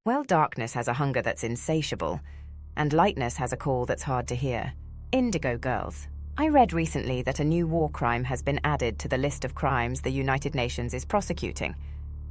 Well, darkness has a hunger that's insatiable, and lightness has a call that's hard to hear. Indigo girls. I read recently that a new war crime has been added to the list of crimes the United Nations is prosecuting.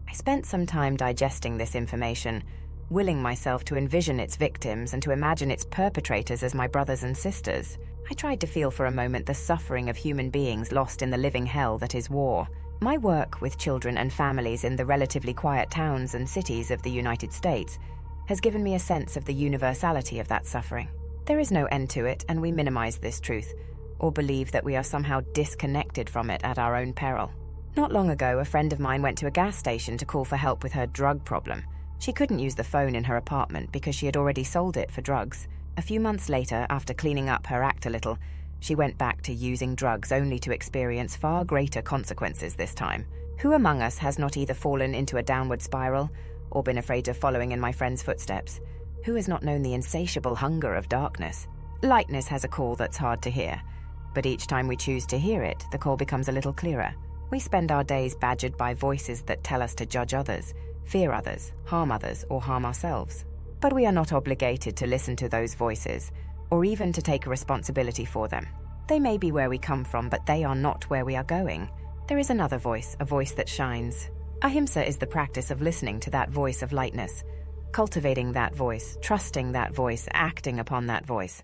I spent some time digesting this information, willing myself to envision its victims and to imagine its perpetrators as my brothers and sisters. I tried to feel for a moment the suffering of human beings lost in the living hell that is war. My work with children and families in the relatively quiet towns and cities of the United States has given me a sense of the universality of that suffering. There is no end to it, and we minimize this truth, or believe that we are somehow disconnected from it at our own peril. Not long ago, a friend of mine went to a gas station to call for help with her drug problem. She couldn't use the phone in her apartment because she had already sold it for drugs. A few months later, after cleaning up her act a little, she went back to using drugs only to experience far greater consequences this time. Who among us has not either fallen into a downward spiral or been afraid of following in my friend's footsteps? Who has not known the insatiable hunger of darkness? Lightness has a call that's hard to hear, but each time we choose to hear it, the call becomes a little clearer. We spend our days badgered by voices that tell us to judge others, fear others, or harm ourselves. But we are not obligated to listen to those voices, or even to take responsibility for them. They may be where we come from, but they are not where we are going. There is another voice, a voice that shines. Ahimsa is the practice of listening to that voice of lightness, cultivating that voice, trusting that voice, acting upon that voice.